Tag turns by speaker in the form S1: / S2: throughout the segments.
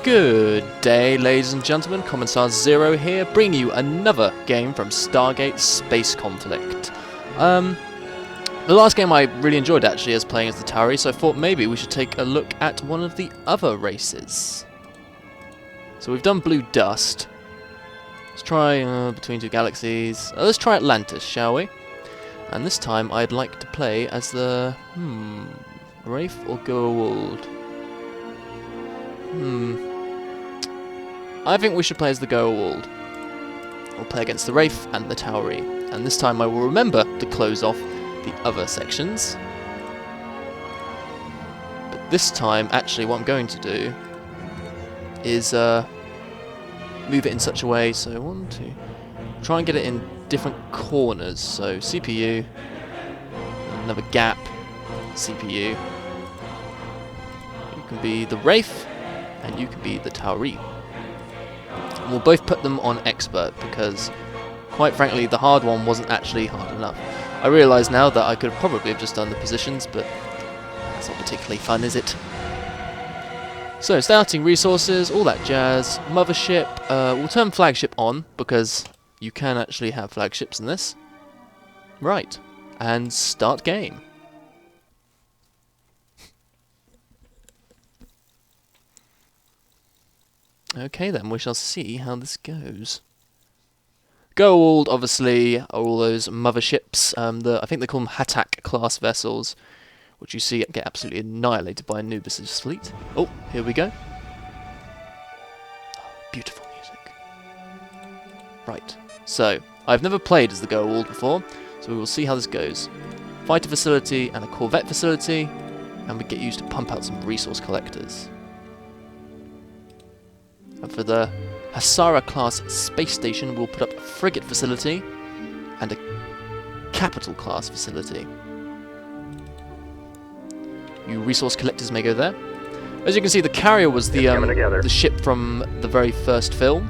S1: Good day, ladies and gentlemen. Commissar Zero here, bringing you another game from Stargate Space Conflict. The last game I really enjoyed actually as playing as the Tau'ri, so I thought maybe we should take a look at one of the other races. So we've done Blue Dust. Let's try Between Two Galaxies. Let's try Atlantis, shall we? And this time I'd like to play as the Wraith or Goa'uld. I think we should play as the Goa'uld. We'll play against the Wraith and the Tau'ri. And this time I will remember to close off the other sections. But this time, actually, what I'm going to do is move it in such a way, so try and get it in different corners. So CPU, another gap, CPU. You can be the Wraith, and you can be the Tau'ri. And we'll both put them on expert because, quite frankly, the hard one wasn't actually hard enough. I realise now that I could probably have just done the positions, but that's not particularly fun, is it? So, starting resources, all that jazz. Mothership, we'll turn flagship on because you can actually have flagships in this. Right, and start game. Okay then, we shall see how this goes. Goa'uld, obviously, are all those motherships. I think they call them Hatak class vessels, which you see get absolutely annihilated by Anubis' fleet. Oh, here we go. Oh, beautiful music. Right, so I've never played as the Goa'uld before, so we will see how this goes. Fighter facility and a corvette facility, and we get used to pump out some resource collectors. And for the Hasara-class space station, we'll put up a frigate facility and a capital-class facility. You resource collectors may go there. As you can see, the carrier was the ship from the very first film,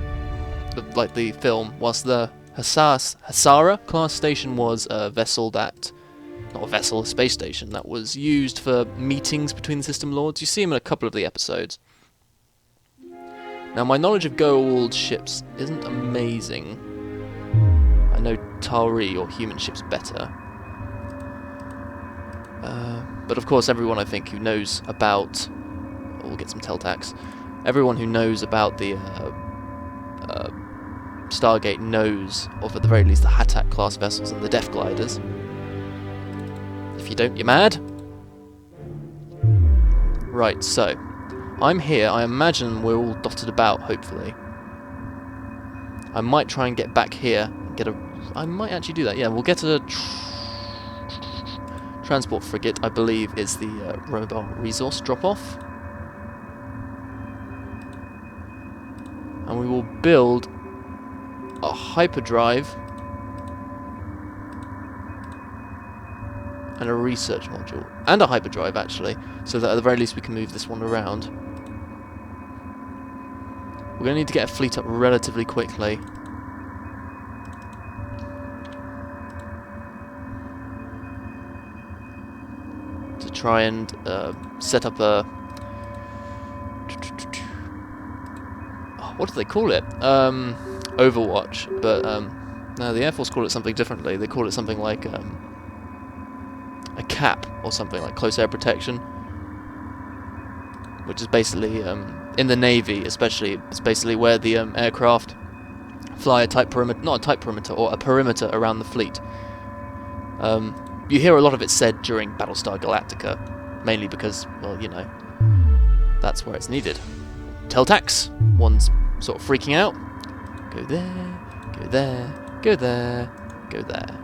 S1: whilst the Hasara-class station was a vessel that... not a vessel, a space station that was used for meetings between the system lords. You see them in a couple of the episodes. Now, my knowledge of Goa'uld ships isn't amazing. I know Tau'ri or human ships better. But of course, everyone I think who knows about... we'll get some Teltax. Everyone who knows about the Stargate knows of, at the very least, the Hatak class vessels and the Death Gliders. If you don't, you're mad. Right, so... I'm here. I imagine we're all dotted about, hopefully. I might try and get back here and get a... I might actually do that, yeah. We'll get a transport frigate, I believe, is the mobile resource drop-off. And we will build a hyperdrive and a research module. And a hyperdrive, actually, so that at the very least we can move this one around. We're going to need to get a fleet up relatively quickly. To try and set up a... what do they call it? Overwatch. But no, the Air Force call it something differently. They call it something like a CAP or something, like close air protection. Which is basically... in the Navy, especially, it's basically where the aircraft fly a tight perimeter, not a tight perimeter, or a perimeter around the fleet. You hear a lot of it said during Battlestar Galactica, mainly because, well, you know, that's where it's needed. Teltax, one's sort of freaking out. Go there, go there, go there, go there.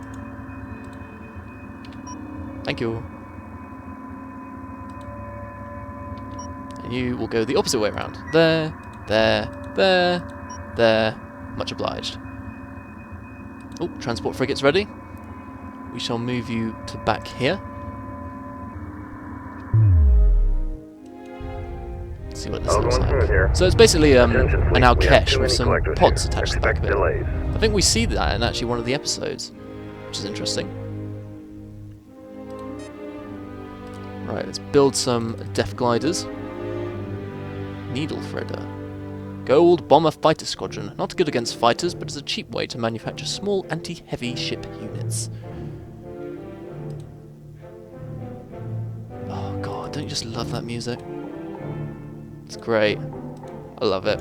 S1: Thank you. You will go the opposite way around. There, there, there, there. Much obliged. Oh, transport frigate's ready. We shall move you to back here. Let's see what this looks like. So it's basically an Alkesh with some pods attached to the back of it. I think we see that in actually one of the episodes, which is interesting. Right, let's build some Death Gliders. Needle threader. Goa'uld Bomber Fighter Squadron. Not good against fighters, but is a cheap way to manufacture small anti-heavy ship units. Oh god, don't you just love that music? It's great. I love it.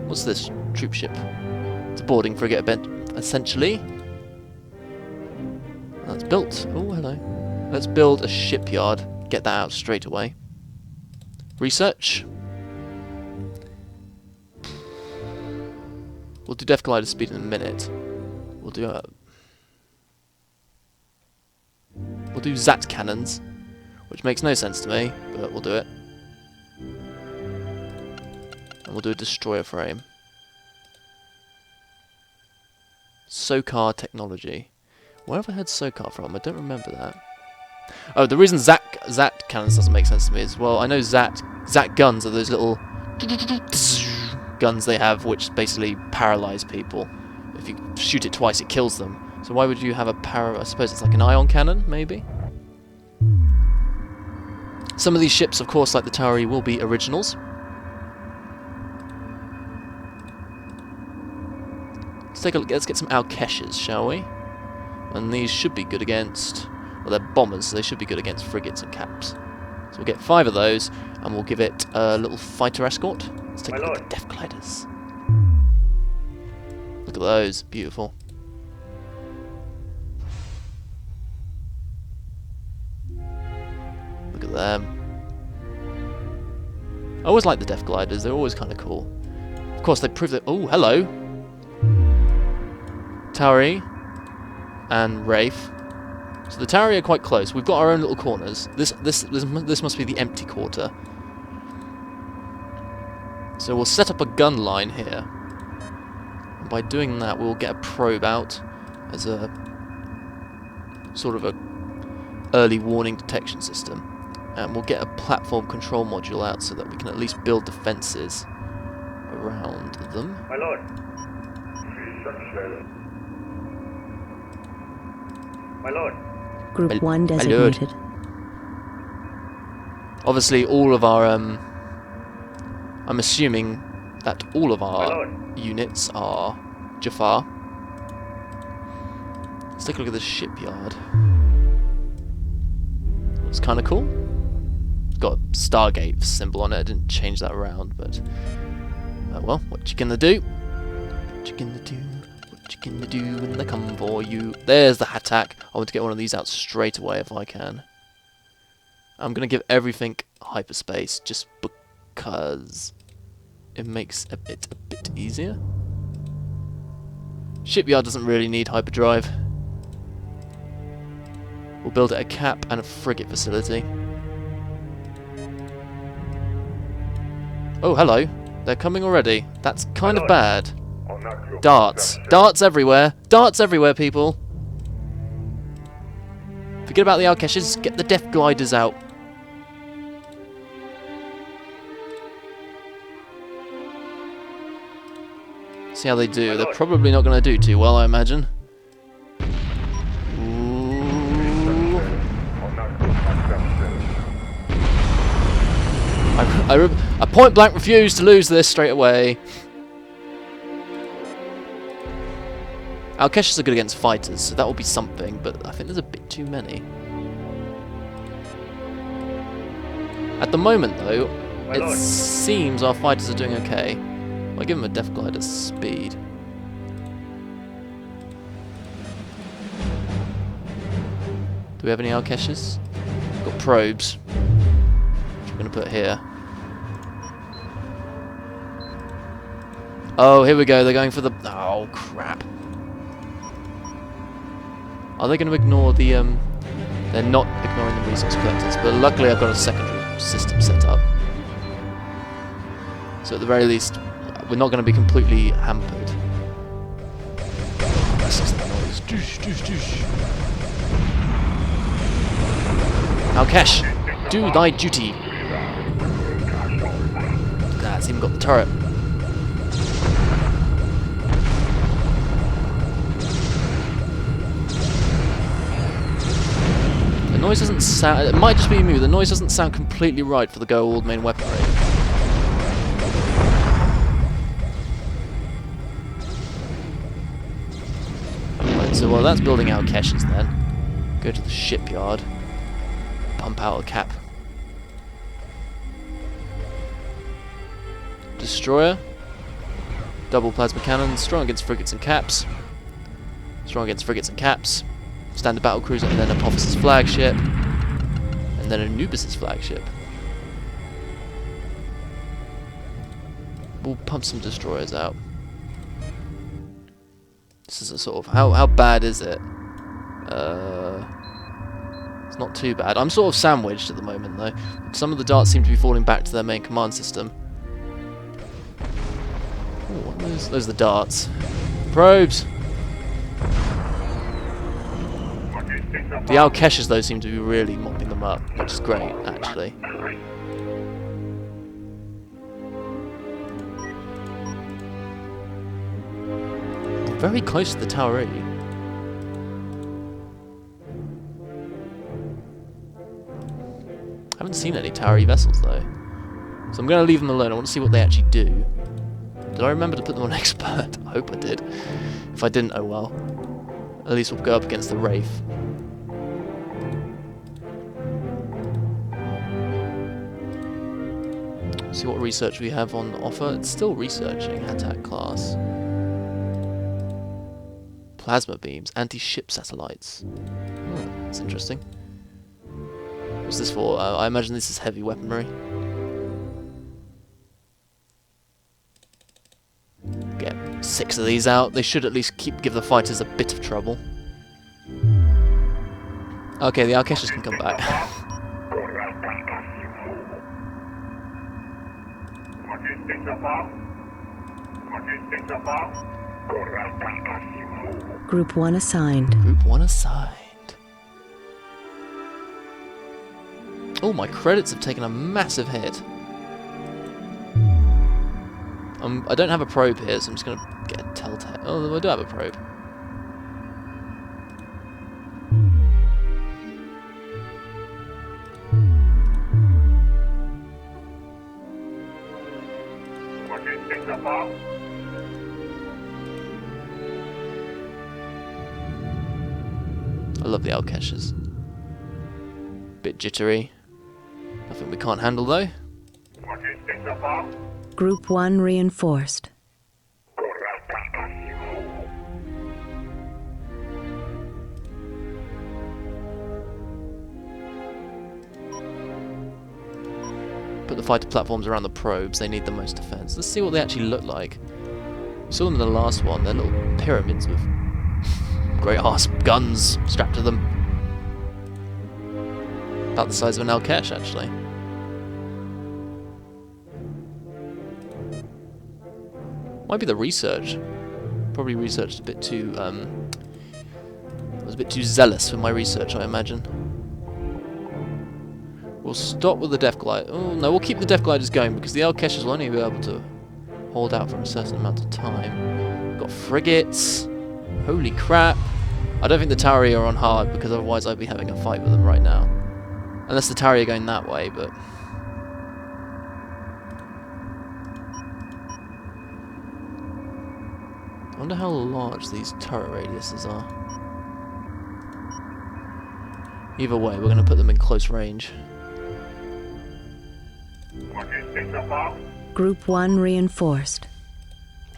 S1: What's this? Troop ship. It's a boarding frigate event, essentially. That's built. Oh, hello. Let's build a shipyard. Get that out straight away. Research. We'll do Death Collider speed in a minute. We'll do Zat cannons, which makes no sense to me, but we'll do it. And we'll do a destroyer frame. Sokar technology. Where have I heard Sokar from? I don't remember that. Oh, the reason Zat cannons doesn't make sense to me is, well, I know Zat guns are those little guns they have which basically paralyze people. If you shoot it twice, it kills them. So why would you have I suppose it's like an ion cannon, maybe? Some of these ships, of course, like the Tau'ri, will be originals. Let's take a look. Let's get some Al-Keshes, shall we? And these should be good against... well, they're bombers, so they should be good against frigates and caps. So we'll get 5 of those, and we'll give it a little fighter escort. Let's take a look at Death Gliders. Look at those, beautiful. Look at them. I always like the Death Gliders, they're always kind of cool. Of course, they prove that... oh, hello! Tau'ri and Wraith. So the Tau'ri are quite close. We've got our own little corners. This must be the empty quarter. So we'll set up a gun line here. And by doing that, we'll get a probe out as a sort of a early warning detection system. And we'll get a platform control module out so that we can at least build defences around them.
S2: My lord. My lord.
S3: Group 1 designated.
S1: Obviously, all of our... I'm assuming that all of our units are Jafar. Let's take a look at the shipyard. Looks kind of cool. It's got a Stargate symbol on it. I didn't change that around, but... well, what you gonna do? What you gonna do? What you gonna do when they come for you? There's the Hatak. I want to get one of these out straight away if I can. I'm gonna give everything hyperspace just because it makes it a bit easier. Shipyard doesn't really need hyperdrive. We'll build it a cap and a frigate facility. Oh, hello. They're coming already. That's kind of bad. Darts. Darts everywhere. Darts everywhere, people. Forget about the Al-Keshes. Get the Death Gliders out. See how they do. They're probably not going to do too well, I imagine. Ooh. I point blank refuse to lose this straight away. Al-Keshes are good against fighters, so that will be something, but I think there's a bit too many. At the moment, though, it seems our fighters are doing okay. I'll give them a Death Glider's speed. Do we have any Al-Keshes? We've got probes, which we're going to put here. Oh, here we go. They're going for the... oh, crap. Are they going to ignore the... they're not ignoring the resource collectors, but luckily I've got a secondary system set up. So at the very least, we're not going to be completely hampered. That's just the noise. Doosh, doosh, doosh. Al-Kesh, do thy duty. That's even got the turret. The noise doesn't sound... It might just be me, but the noise doesn't sound completely right for the Goa'uld main weaponry. Right, so while that's building out caches then, go to the shipyard, pump out a cap. Destroyer, double plasma cannon, strong against frigates and caps. Strong against frigates and caps. Standard battle cruiser, and then Apotheosis flagship, and then Anubis' flagship. We'll pump some destroyers out. This is a sort of how bad is it? It's not too bad. I'm sort of sandwiched at the moment though. Some of the darts seem to be falling back to their main command system. Ooh, what are those? Those are the darts. Probes. The Al-Keshes though seem to be really mopping them up, which is great actually. Very close to the Tau'ri. Haven't seen any Tau'ri vessels though, so I'm going to leave them alone. I want to see what they actually do. Did I remember to put them on expert? I hope I did. If I didn't, oh well. At least we'll go up against the Wraith. See what research we have on offer. It's still researching attack class. Plasma beams, anti-ship satellites. Oh, that's interesting. What's this for? I imagine this is heavy weaponry. Get 6 of these out. They should at least give the fighters a bit of trouble. Okay, the Al-Keshes can come back.
S3: Group 1 assigned.
S1: Group 1 assigned. Oh, my credits have taken a massive hit. I don't have a probe here, so I'm just going to get a telltale. Oh, I do have a probe. I love the Al-Keshes. Bit jittery. Nothing we can't handle though.
S3: Group 1 reinforced.
S1: Put the fighter platforms around the probes, they need the most defense. Let's see what they actually look like. We saw them in the last one, they're little pyramids with great ass guns strapped to them. About the size of an Al-Kesh, actually. Might be the research. Probably researched a bit too, I was a bit too zealous for my research, I imagine. We'll stop with the Depth Glide. Oh no, we'll keep the Depth Gliders going because the Al-Keshes will only be able to hold out for a certain amount of time. We've got frigates. Holy crap. I don't think the Tau'ri are on hard because otherwise I'd be having a fight with them right now. Unless the Tau'ri are going that way, but... I wonder how large these turret radiuses are. Either way, we're going to put them in close range.
S3: Group 1 reinforced.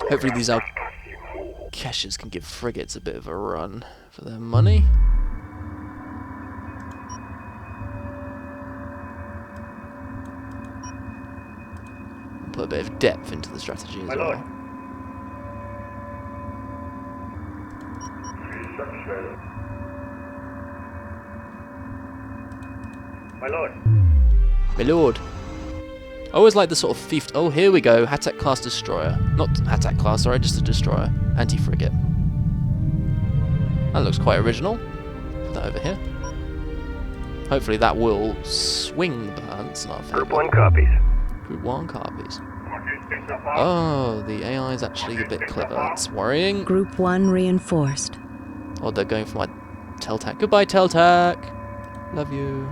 S1: Hopefully these Al-Keshes can give frigates a bit of a run for their money. Put a bit of depth into the strategy as well.
S2: My lord.
S1: My lord. I always like the sort of thief. Oh, here we go. Hatak class destroyer. Not Hatak class, sorry, just a destroyer. Anti-frigate. That looks quite original. Put that over here. Hopefully that will swing the balance in our favour.
S2: Group 1 copies.
S1: Group 1 copies. Oh, the AI is actually a bit clever. That's worrying.
S3: Group 1 reinforced.
S1: Oh, they're going for my Teltac. Goodbye, Teltac. Love you.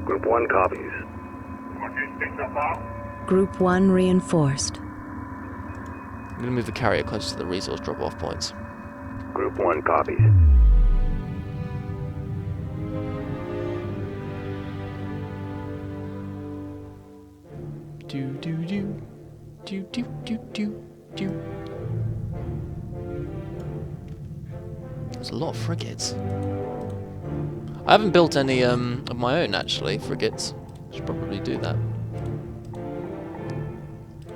S2: Group 1 copies.
S3: Group 1 reinforced.
S1: I'm going to move the carrier closer to the resource drop-off points.
S2: Group 1 copies.
S1: Do do do. Do do do do do. There's a lot of frigates. I haven't built any of my own actually, frigates. Should probably do that.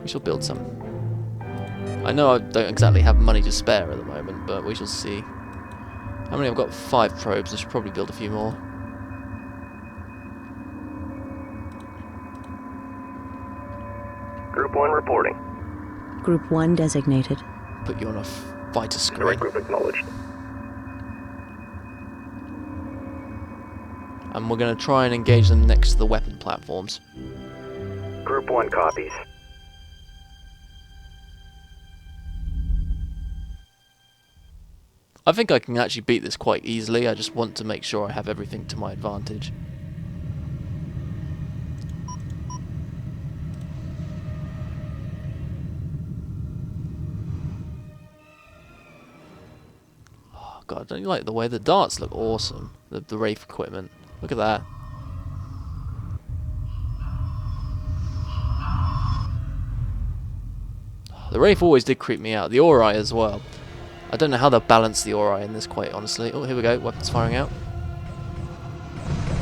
S1: We shall build some. I know I don't exactly have money to spare at the moment, but we shall see. How many? I've got 5 probes. I should probably build a few more.
S2: Group 1 reporting.
S3: Group 1 designated.
S1: Put you on a fighter
S2: Strike
S1: screen.
S2: group acknowledged.
S1: And we're going to try and engage them next to the weapon platforms.
S2: Group 1 copies.
S1: I think I can actually beat this quite easily. I just want to make sure I have everything to my advantage. Oh god, don't you like the way the darts look awesome? The Wraith equipment. Look at that. The Wraith always did creep me out. The Ori as well. I don't know how they'll balance the Ori in this, quite honestly. Oh, here we go. Weapons firing out.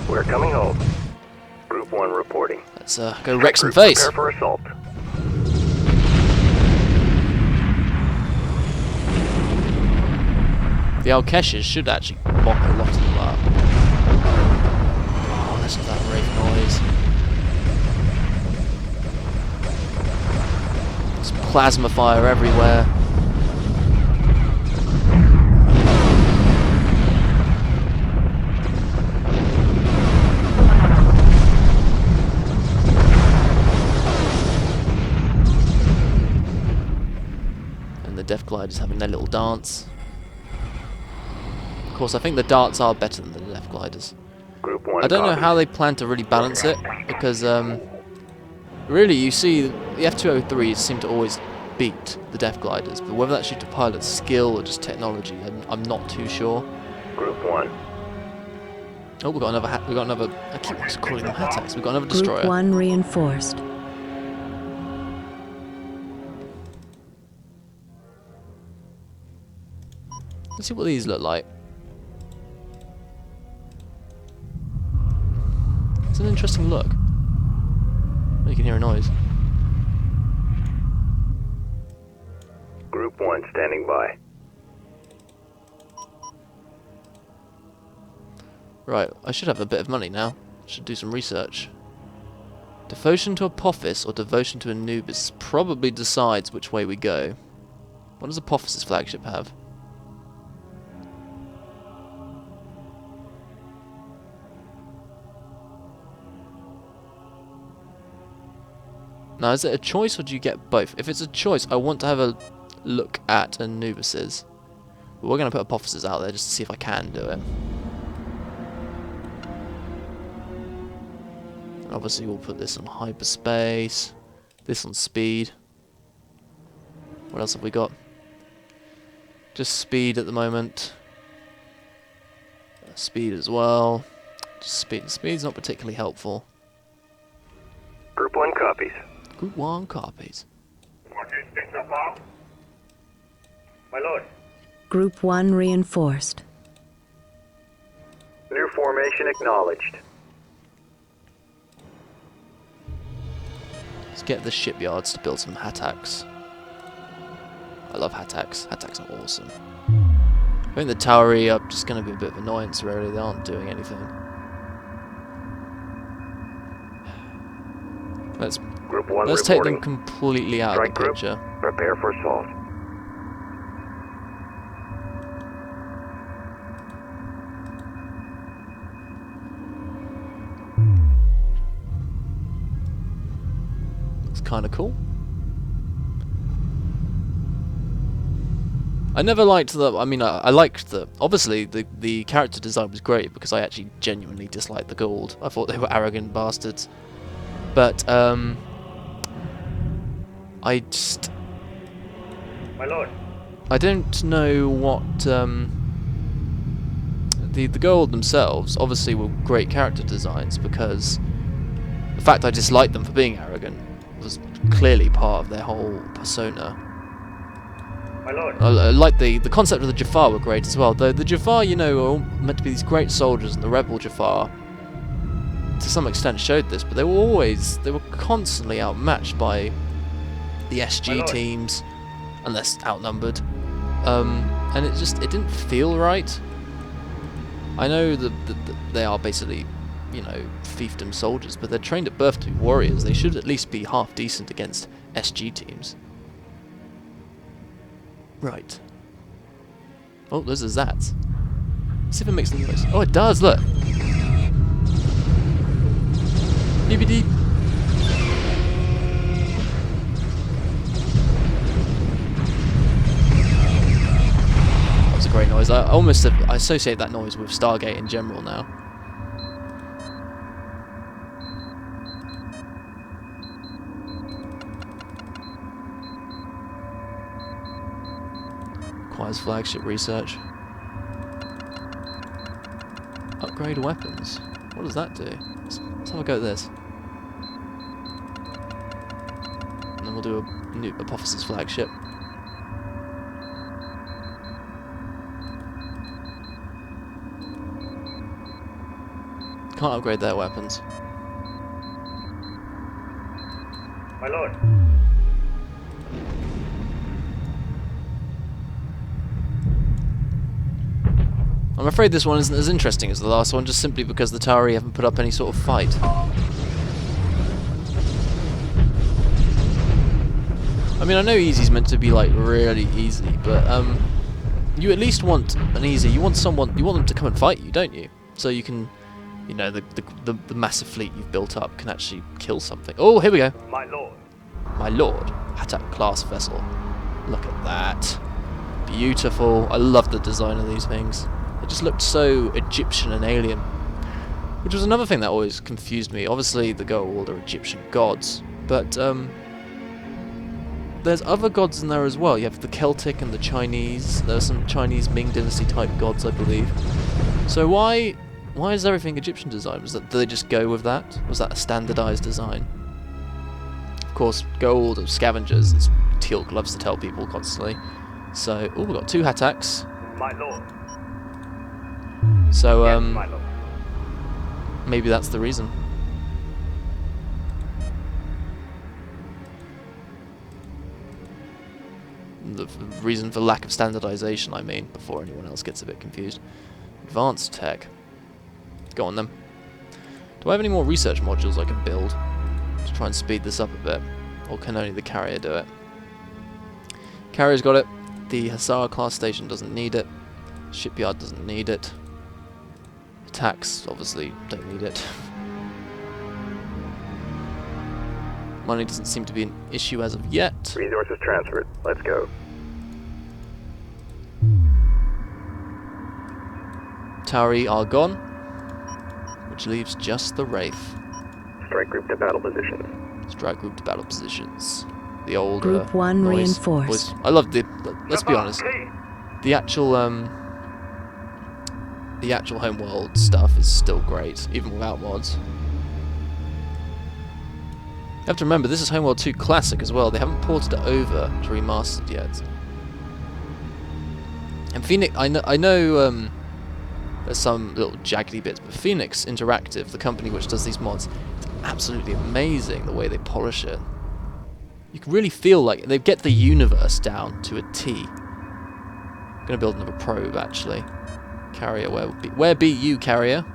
S2: We're coming home. Group 1 reporting.
S1: Let's go wreck some face.
S2: Prepare for assault.
S1: The Alkeshes should actually mock a lot of them up. Oh, listen to that Wraith noise. There's plasma fire everywhere. The Death Gliders having their little dance. Of course, I think the darts are better than the Death Gliders.
S2: Group 1
S1: I don't know
S2: copies.
S1: how they plan to really balance it, because really you see the F-203s seem to always beat the Death Gliders, but whether that's due to pilot skill or just technology, I'm not too sure.
S2: Group 1.
S1: Oh, we got another. I keep calling them Hattacks. We've got another
S3: Group
S1: destroyer.
S3: 1 reinforced.
S1: Let's see what these look like. It's an interesting look. You can hear a noise.
S2: Group 1 standing by.
S1: Right, I should have a bit of money now. Should do some research. Devotion to Apotheosis or devotion to Anubis probably decides which way we go. What does Apotheosis flagship have? Now, is it a choice or do you get both? If it's a choice, I want to have a look at Anubis's. But we're going to put Apotheosis out there just to see if I can do it. Obviously, we'll put this on hyperspace, this on speed. What else have we got? Just speed at the moment. Speed as well. Just speed. Speed's not particularly helpful.
S2: Group 1 copies.
S1: Group 1 copies.
S2: My lord.
S3: Group 1 reinforced.
S2: New formation acknowledged.
S1: Let's get the shipyards to build some Hattacks. I love Hattacks. Hattacks are awesome. I think the Tau'ri are just going to be a bit of annoyance, really. They aren't doing anything. Let's
S2: Group 1
S1: take
S2: reporting.
S1: them completely out of
S2: Strike
S1: the
S2: group.
S1: picture.
S2: Prepare for assault.
S1: It's kind of cool. I never liked the. I mean, I liked the. Obviously, the character design was great because I actually genuinely disliked the Goa'uld. I thought they were arrogant bastards. But I just.
S2: My lord.
S1: I don't know what the Goa'uld themselves obviously were great character designs because the fact I disliked them for being arrogant was clearly part of their whole persona.
S2: My lord.
S1: I like the concept of the Jafar were great as well. Though the Jafar, you know, are all meant to be these great soldiers, and the rebel Jafar, to some extent, showed this. But they were constantly outmatched by the SG teams, unless outnumbered. And it didn't feel right. I know that they are basically, you know, fiefdom soldiers, but they're trained at birth to be warriors. They should at least be half decent against SG teams. Right. Oh, there's a Zat. Let's see if it makes any noise. Oh, it does, look! Deep. That was a great noise. I associate that noise with Stargate in general now. Requires flagship research. Upgrade weapons. What does that do? Let's have a go at this. And then we'll do a new Apotheosis flagship. Can't upgrade their weapons.
S2: My lord.
S1: I'm afraid this one isn't as interesting as the last one, just simply because the Tau'ri haven't put up any sort of fight. I mean, I know easy's meant to be like really easy, but you at least want an easy. You want them to come and fight you, don't you? So you can, you know, the massive fleet you've built up can actually kill something. Oh, here we go.
S2: My lord.
S1: My lord, Hatak class vessel. Look at that. Beautiful. I love the design of these things. It just looked so Egyptian and alien. Which was another thing that always confused me. Obviously, the Goa'uld are Egyptian gods, but there's other gods in there as well. You have the Celtic and the Chinese. There are some Chinese Ming Dynasty type gods, I believe. So why is everything Egyptian design? Did they just go with that? Was that a standardized design? Of course, Goa'uld are scavengers, as Teal'c loves to tell people constantly. So, oh, we've got 2 Hataks.
S2: My lord.
S1: So,
S2: Yes, my lord.
S1: maybe that's the reason. The reason for lack of standardization, I mean, before anyone else gets a bit confused. Advanced tech. Go on then. Do I have any more research modules I can build to try and speed this up a bit? Or can only the carrier do it? Carrier's got it. The Hussar class station doesn't need it. Shipyard doesn't need it. Attacks, obviously, don't need it. Money doesn't seem to be an issue as of yet.
S2: Resources transferred. Let's go.
S1: Tau'ri are gone, which leaves just the Wraith.
S2: Strike group to battle positions.
S1: Strike group to battle positions. The old
S3: Group 1
S1: noise.
S3: reinforced.
S1: I love the. Let's be honest. The actual Homeworld stuff is still great, even without mods. You have to remember, this is Homeworld 2 Classic as well. They haven't ported it over to Remastered yet. And Phoenix, I know there's some little jaggedy bits, but Phoenix Interactive, the company which does these mods, it's absolutely amazing the way they polish it. You can really feel like they get the universe down to a T. I'm gonna build another probe actually. Carrier, where be you, Carrier?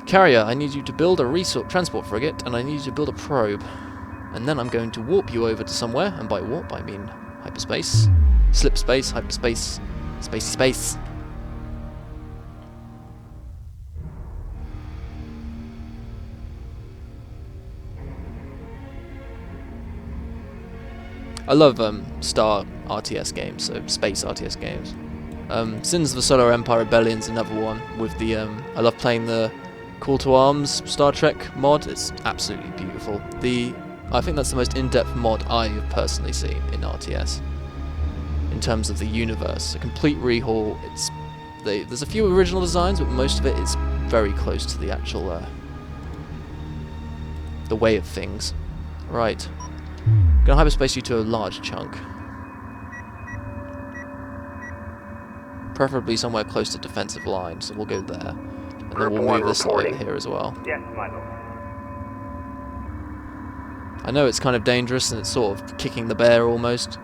S1: Carrier, I need you to build a transport frigate, and I need you to build a probe. And then I'm going to warp you over to somewhere, and by warp I mean hyperspace. Slip space, hyperspace, spacey space. I love Star RTS games, so space RTS games. Sins of the Solar Empire Rebellion's another one with the I love playing the Call to Arms Star Trek mod. It's absolutely beautiful. I think that's the most in-depth mod I've personally seen in RTS in terms of the universe. A complete rehaul. There's a few original designs, but most of it is very close to the actual the way of things. Right. Gonna hyperspace you to a large chunk. Preferably somewhere close to defensive line, so we'll go there. And then we'll move this over here as well.
S2: Yes, my lord.
S1: I know it's kind of dangerous and it's sort of kicking the bear almost.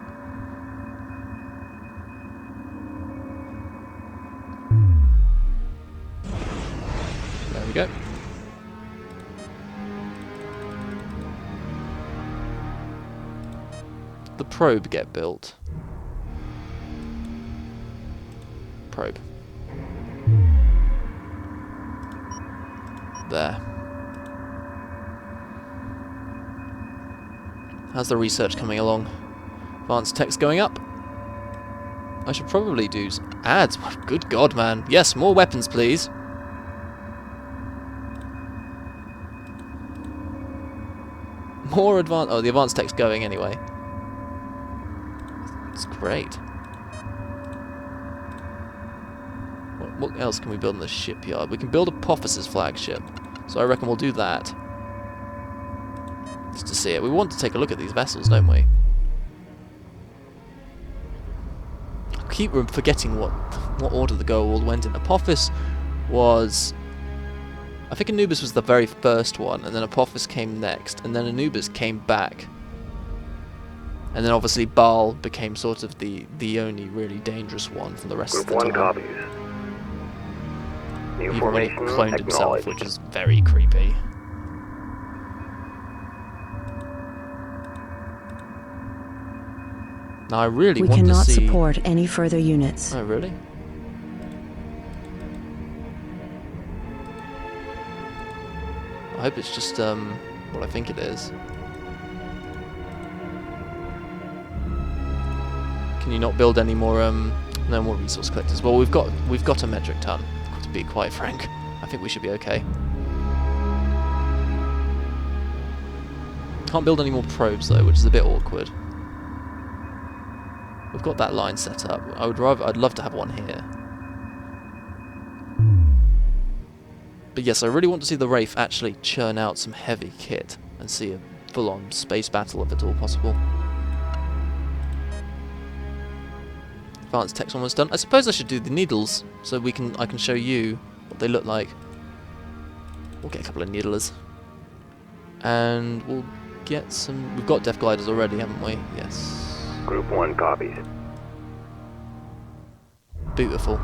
S1: There we go. The probe get built. Probe. There. How's the research coming along? Advanced text going up? I should probably do ads. Good God, man. Yes, more weapons, please. More advanced... Oh, the advanced text going anyway. It's great. What else can we build in the shipyard? We can build Apotheosis flagship. So I reckon we'll do that. Just to see it. We want to take a look at these vessels, don't we? I keep forgetting what order the Goa'uld went in. Apotheosis was... I think Anubis was the very first one, and then Apotheosis came next, and then Anubis came back. And then obviously Baal became sort of the only really dangerous one from the rest of the
S2: Group 1
S1: time.
S2: copies. New
S1: Even when he
S2: formation
S1: cloned himself,
S2: acknowledged.
S1: which is very creepy. Now I really
S3: We
S1: want to
S3: cannot
S1: see...
S3: support any further units.
S1: Oh, really? I hope it's just what I think it is. Can you not build any more no more resource collectors? Well, we've got a metric ton, to be quite frank. I think we should be okay. Can't build any more probes though, which is a bit awkward. We've got that line set up. I'd love to have one here. But yes, I really want to see the Wraith actually churn out some heavy kit and see a full-on space battle if at all possible. Advanced text almost done. I suppose I should do the needles so I can show you what they look like. We'll get a couple of needlers. And we'll get some... We've got Death Gliders already, haven't we? Yes.
S2: Group 1 copies.
S1: Beautiful.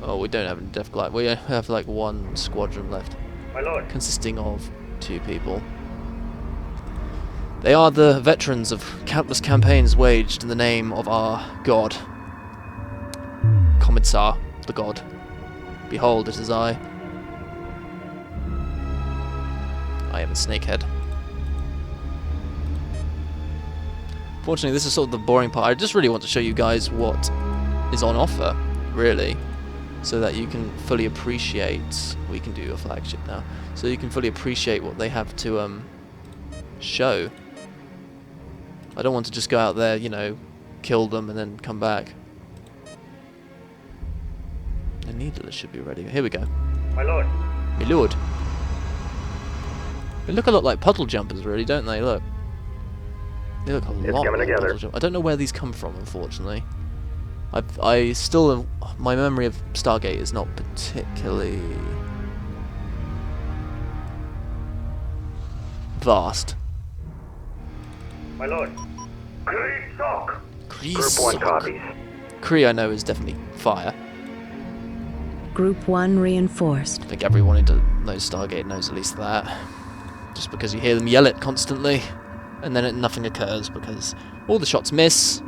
S1: Oh, we don't have any Death Glide. We have like one squadron left.
S2: My lord.
S1: Consisting of 2 people. They are the veterans of countless campaigns waged in the name of our god. Commissar, the god. Behold, it is I. I am the snakehead. Fortunately, this is sort of the boring part. I just really want to show you guys what is on offer, really, so that you can fully appreciate... We can do a flagship now. So you can fully appreciate what they have to show. I don't want to just go out there, you know, kill them and then come back. The needler should be ready. Here we go.
S2: My lord.
S1: My lord. They look a lot like puddle jumpers, really, don't they? Look. They look a lot
S2: coming
S1: like
S2: together.
S1: puddle jumpers. I don't know where these come from, unfortunately. I still... My memory of Stargate is not particularly... vast.
S2: My lord. Sock. Group 1
S1: Kree
S2: copies.
S1: Kree, I know, is definitely fire.
S3: Group 1 reinforced.
S1: I think everyone who knows Stargate knows at least that. Just because you hear them yell it constantly, and then nothing occurs because all the shots miss,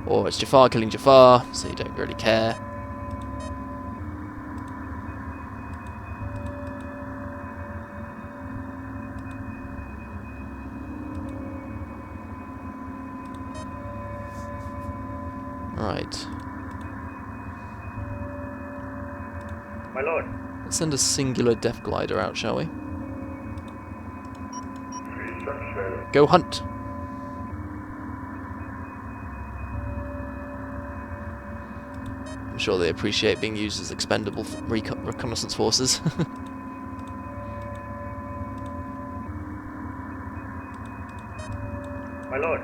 S1: or it's Jafar killing Jafar, so you don't really care. Right.
S2: My lord.
S1: Let's send a singular Death Glider out, shall we? Go hunt! I'm sure they appreciate being used as expendable reconnaissance forces.
S2: My lord.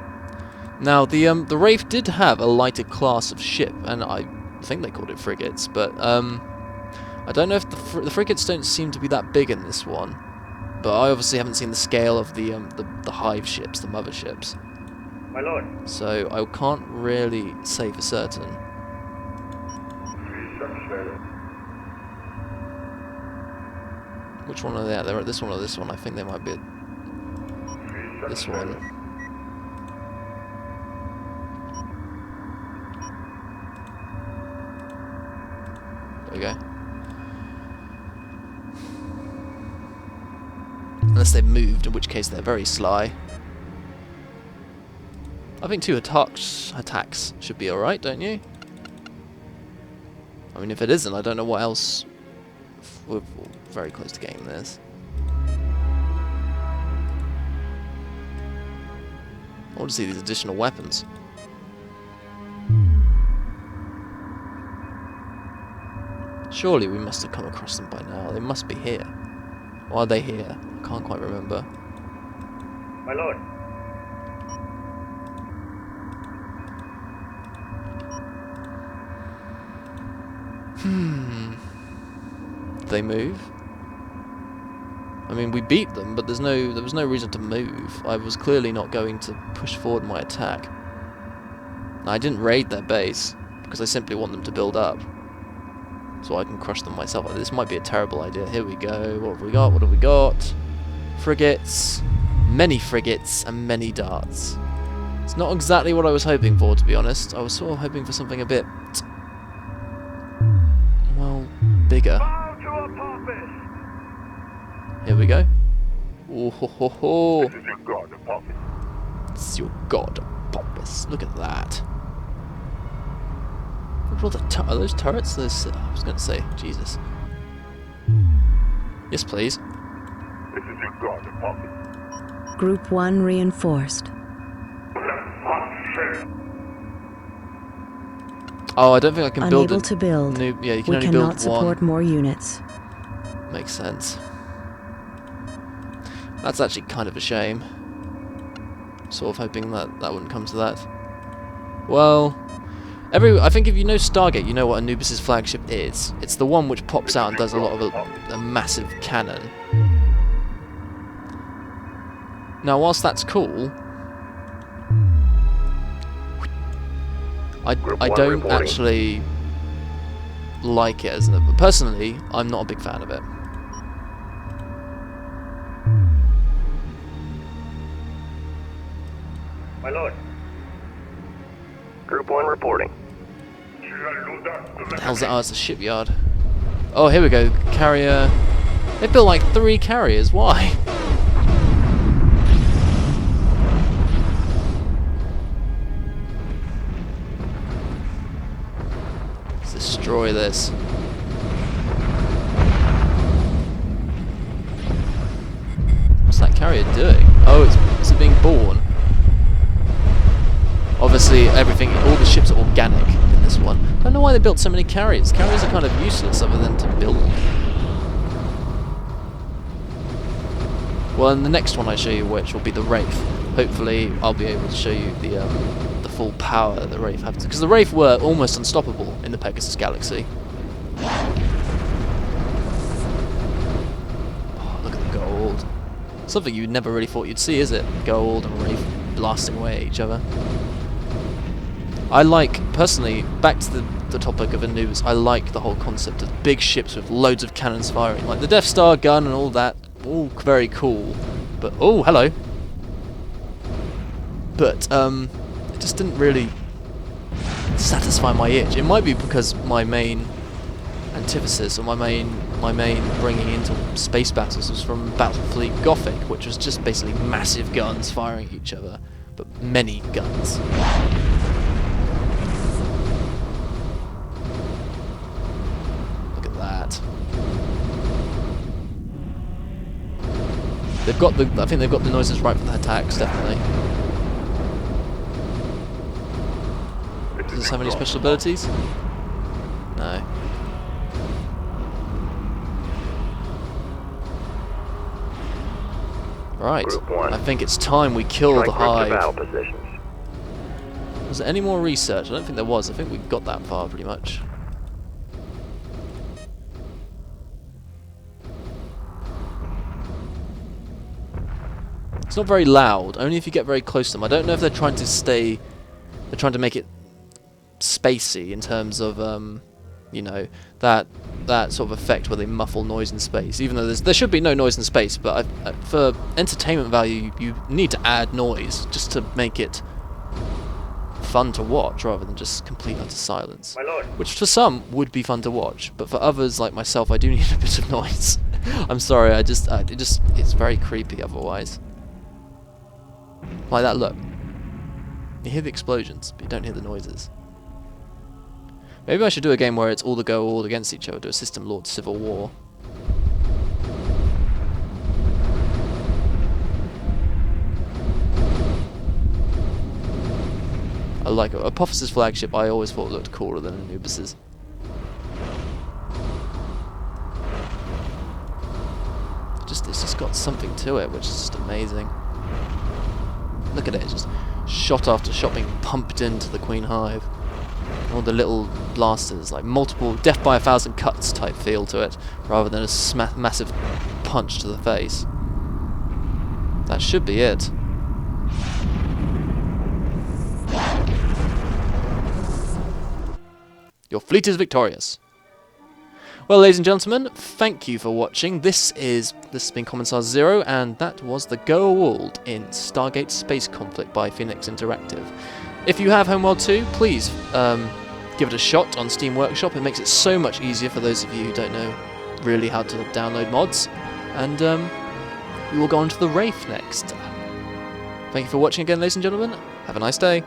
S1: Now, the Wraith did have a lighter class of ship, and I think they called it frigates, but I don't know if the frigates don't seem to be that big in this one. But I obviously haven't seen the scale of the hive ships, the mother ships.
S2: My lord.
S1: So I can't really say for certain. Which one are they at? They're at this one or this one? I think they might be at this one. There we go. Unless they've moved, in which case they're very sly. I think 2 attacks should be alright, don't you? I mean, if it isn't, I don't know what else we're very close to getting this. I want to see these additional weapons. Surely we must have come across them by now. They must be here. Or are they here? I can't quite remember.
S2: My lord.
S1: They move? I mean, we beat them, but there was no reason to move. I was clearly not going to push forward my attack. I didn't raid their base, because I simply want them to build up. So I can crush them myself. This might be a terrible idea. Here we go. What have we got? What have we got? Frigates. Many frigates and many darts. It's not exactly what I was hoping for, to be honest. I was sort of hoping for something a bit... well, bigger. Here we go. Oh ho ho ho.
S2: This is your god, Apotheosis.
S1: This is your god, Apotheosis. Look at that. Look at all the are those turrets? Those, I was going to say, Jesus. Yes, please.
S2: This is your god, Apotheosis.
S3: Group 1 reinforced.
S1: Oh, I don't think I can build
S3: Unable to build.
S1: New, yeah, you can
S3: We
S1: only
S3: cannot
S1: build
S3: support
S1: one.
S3: more units.
S1: Makes sense. That's actually kind of a shame. Sort of hoping that that wouldn't come to that. Well, I think if you know Stargate, you know what Anubis' flagship is. It's the one which pops out and does a lot of a massive cannon. Now, whilst that's cool, I don't actually like it as personally. I'm not a big fan of it.
S2: My lord. Group 1 reporting.
S1: What the hell's that? Oh, it's a shipyard. Oh, here we go. Carrier. They built like 3 carriers. Why? Let's destroy this. What's that carrier doing? Oh, it's being born. Obviously, all the ships are organic in this one. I don't know why they built so many carriers. Carriers are kind of useless other than to build. Well, in the next one I show you, which will be the Wraith. Hopefully, I'll be able to show you the full power that the Wraith have. Because the Wraith were almost unstoppable in the Pegasus Galaxy. Oh, look at the Goa'uld. Something you never really thought you'd see, is it? Goa'uld and Wraith blasting away at each other. I like, personally, back to the topic of Anubis, I like the whole concept of big ships with loads of cannons firing. Like the Death Star gun and all that, all very cool. But, oh, hello. But, it just didn't really satisfy my itch. It might be because my main antithesis, or my main bringing into space battles was from Battlefleet Gothic, which was just basically massive guns firing at each other, but many guns. that. They've got the. I think they've got the noises right for the attacks, definitely. Does this have any special abilities? No. Right. I think it's time we kill the hive. Was there any more research? I don't think there was. I think we got that far pretty much. It's not very loud, only if you get very close to them. I don't know if they're trying to stay... They're trying to make it spacey in terms of, you know, that sort of effect where they muffle noise in space. Even though there should be no noise in space, but for entertainment value, you need to add noise just to make it fun to watch, rather than just complete utter silence.
S2: My lord.
S1: Which for some would be fun to watch, but for others like myself, I do need a bit of noise. I'm sorry, it's very creepy otherwise. Like that, look. You hear the explosions, but you don't hear the noises. Maybe I should do a game where it's all the Goa'uld against each other, do a System Lord Civil War. I like it. Apotheosis flagship, I always thought looked cooler than Anubis's. It's just got something to it, which is just amazing. Look at it, just shot after shot being pumped into the Queen Hive. All the little blasters, like multiple death by 1,000 cuts type feel to it, rather than a massive punch to the face. That should be it. Your fleet is victorious. Well, ladies and gentlemen, thank you for watching. This has been Commissar Zero, and that was the Goa'uld in Stargate Space Conflict by Phoenix Interactive. If you have Homeworld 2, please give it a shot on Steam Workshop. It makes it so much easier for those of you who don't know really how to download mods. And we will go on to the Wraith next. Thank you for watching again, ladies and gentlemen. Have a nice day.